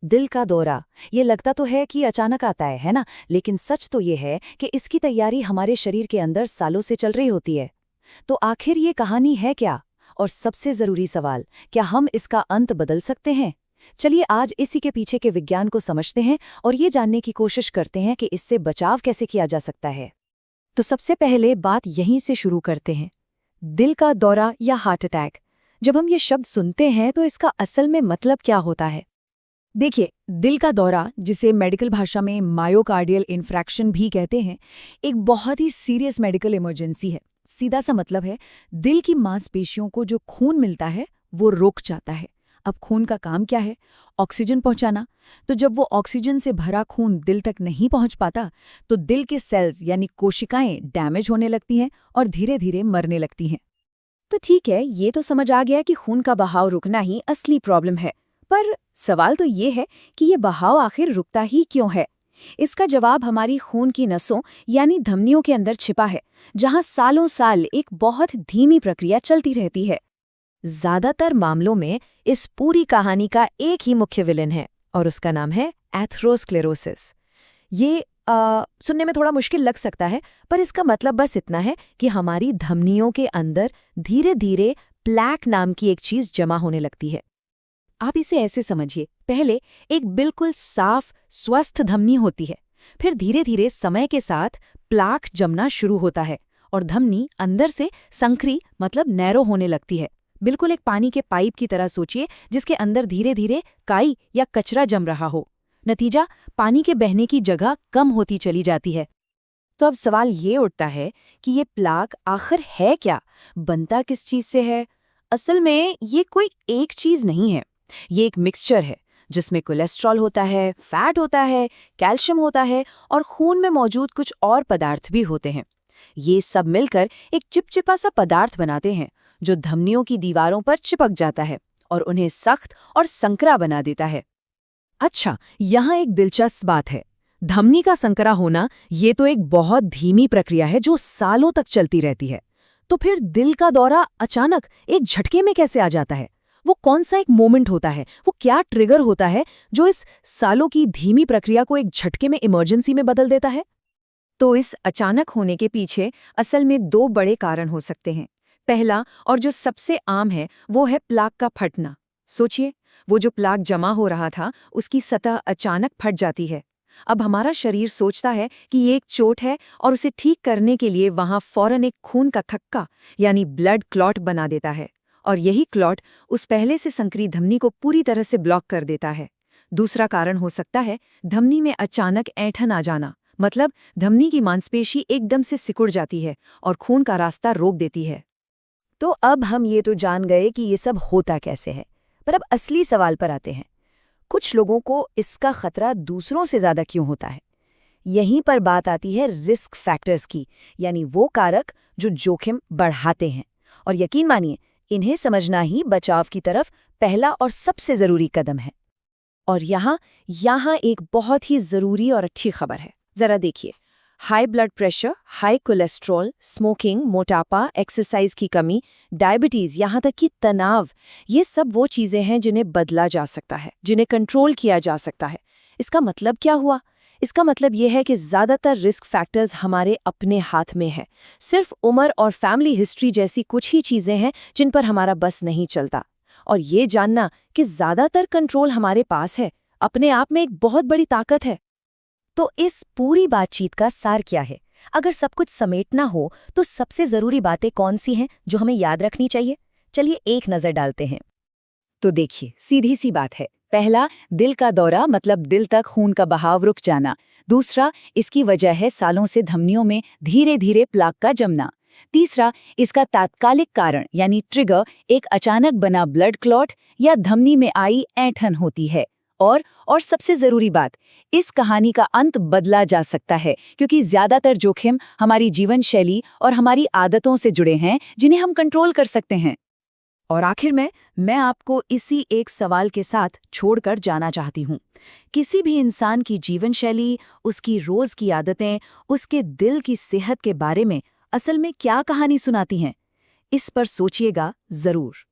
दिल का दौरा, ये लगता तो है कि अचानक आता है ना? लेकिन सच तो ये है कि इसकी तैयारी हमारे शरीर के अंदर सालों से चल रही होती है। तो आखिर ये कहानी है क्या? और सबसे जरूरी सवाल, क्या हम इसका अंत बदल सकते हैं? चलिए आज इसी के पीछे के विज्ञान को समझते हैं और ये जानने की कोशिश करते हैं कि इससे बचाव कैसे किया जा सकता है। तो सबसे पहले बात यहीं से शुरू करते हैं। दिल का दौरा या हार्ट अटैक, जब हम ये शब्द सुनते हैं तो इसका असल में मतलब क्या होता है? देखिए, दिल का दौरा, जिसे मेडिकल भाषा में मायोकार्डियल इन्फ्रैक्शन भी कहते हैं, एक बहुत ही सीरियस मेडिकल इमरजेंसी है। सीधा सा मतलब है, दिल की मांसपेशियों को जो खून मिलता है वो रुक जाता है। अब खून का काम क्या है? ऑक्सीजन पहुंचाना। तो जब वो ऑक्सीजन से भरा खून दिल तक नहीं पहुंच पाता तो दिल के सेल्स यानी कोशिकाएं डैमेज होने लगती हैं और धीरे धीरे मरने लगती हैं। तो ठीक है, ये तो समझ आ गया कि खून का बहाव रुकना ही असली प्रॉब्लम है। पर सवाल तो ये है कि ये बहाव आखिर रुकता ही क्यों है? इसका जवाब हमारी खून की नसों यानी धमनियों के अंदर छिपा है, जहां सालों साल एक बहुत धीमी प्रक्रिया चलती रहती है। ज्यादातर मामलों में इस पूरी कहानी का एक ही मुख्य विलेन है और उसका नाम है एथेरोस्क्लेरोसिस। ये सुनने में थोड़ा मुश्किल लग सकता है, पर इसका मतलब बस इतना है कि हमारी धमनियों के अंदर धीरे धीरे प्लैक नाम की एक चीज जमा होने लगती है। आप इसे ऐसे समझिए, पहले एक बिल्कुल साफ स्वस्थ धमनी होती है, फिर धीरे धीरे समय के साथ प्लाक जमना शुरू होता है और धमनी अंदर से संकरी मतलब नैरो होने लगती है। बिल्कुल एक पानी के पाइप की तरह सोचिए, जिसके अंदर धीरे धीरे काई या कचरा जम रहा हो। नतीजा, पानी के बहने की जगह कम होती चली जाती है। तो अब सवाल ये उठता है कि ये प्लाक आखिर है क्या, बनता किस चीज से है? असल में ये कोई एक चीज नहीं है, ये एक मिक्सचर है जिसमें कोलेस्ट्रॉल होता है, फैट होता है, कैल्शियम होता है और खून में मौजूद कुछ और पदार्थ भी होते हैं। ये सब मिलकर एक चिपचिपा सा पदार्थ बनाते हैं जो धमनियों की दीवारों पर चिपक जाता है और उन्हें सख्त और संकरा बना देता है। अच्छा, यहाँ एक दिलचस्प बात है। धमनी का संकरा होना ये तो एक बहुत धीमी प्रक्रिया है जो सालों तक चलती रहती है। तो फिर दिल का दौरा अचानक एक झटके में कैसे आ जाता है? वो कौन सा एक मोमेंट होता है, वो क्या ट्रिगर होता है जो इस सालों की धीमी प्रक्रिया को एक झटके में इमरजेंसी में बदल देता है? तो इस अचानक होने के पीछे असल में दो बड़े कारण हो सकते हैं। पहला और जो सबसे आम है वो है प्लाक का फटना। सोचिए, वो जो प्लाक जमा हो रहा था उसकी सतह अचानक फट जाती है। अब हमारा शरीर सोचता है कि ये एक चोट है और उसे ठीक करने के लिए वहां फौरन एक खून का थक्का यानी ब्लड क्लॉट बना देता है, और यही क्लॉट उस पहले से संकरी धमनी को पूरी तरह से ब्लॉक कर देता है। दूसरा कारण हो सकता है धमनी में अचानक ऐंठन आ जाना, मतलब धमनी की मांसपेशी एकदम से सिकुड़ जाती है और खून का रास्ता रोक देती है। तो अब हम ये तो जान गए कि ये सब होता कैसे है, पर अब असली सवाल पर आते हैं। कुछ लोगों को इसका खतरा दूसरों से ज्यादा क्यों होता है? यहीं पर बात आती है रिस्क फैक्टर्स की, यानी वो कारक जो जोखिम बढ़ाते हैं। और यकीन मानिए, इन्हें समझना ही बचाव की तरफ पहला और सबसे जरूरी कदम है। और यहाँ एक बहुत ही जरूरी और अच्छी खबर है। जरा देखिए, high blood pressure, high cholesterol, smoking, मोटापा, एक्सरसाइज की कमी, डायबिटीज, यहाँ तक कि तनाव, ये सब वो चीजें हैं जिन्हें बदला जा सकता है, जिन्हें कंट्रोल किया जा सकता है। इसका मतलब क्या हुआ? इसका मतलब ये है कि ज्यादातर रिस्क फैक्टर्स हमारे अपने हाथ में है। सिर्फ उम्र और फैमिली हिस्ट्री जैसी कुछ ही चीजें हैं जिन पर हमारा बस नहीं चलता। और ये जानना कि ज्यादातर कंट्रोल हमारे पास है, अपने आप में एक बहुत बड़ी ताकत है। तो इस पूरी बातचीत का सार क्या है? अगर सब कुछ समेटना हो तो सबसे जरूरी बातें कौन सी हैं जो हमें याद रखनी चाहिए? चलिए एक नजर डालते हैं। तो देखिए, सीधी सी बात है। पहला, दिल का दौरा मतलब दिल तक खून का बहाव रुक जाना। दूसरा, इसकी वजह है सालों से धमनियों में धीरे धीरे प्लाक का जमना। तीसरा, इसका तात्कालिक कारण यानी ट्रिगर एक अचानक बना ब्लड क्लॉट या धमनी में आई ऐंठन होती है। और सबसे जरूरी बात, इस कहानी का अंत बदला जा सकता है, क्योंकि ज्यादातर जोखिम हमारी जीवन शैली और हमारी आदतों से जुड़े हैं जिन्हें हम कंट्रोल कर सकते हैं। और आखिर में मैं आपको इसी एक सवाल के साथ छोड़कर जाना चाहती हूँ। किसी भी इंसान की जीवन शैली, उसकी रोज की आदतें, उसके दिल की सेहत के बारे में असल में क्या कहानी सुनाती हैं? इस पर सोचिएगा जरूर।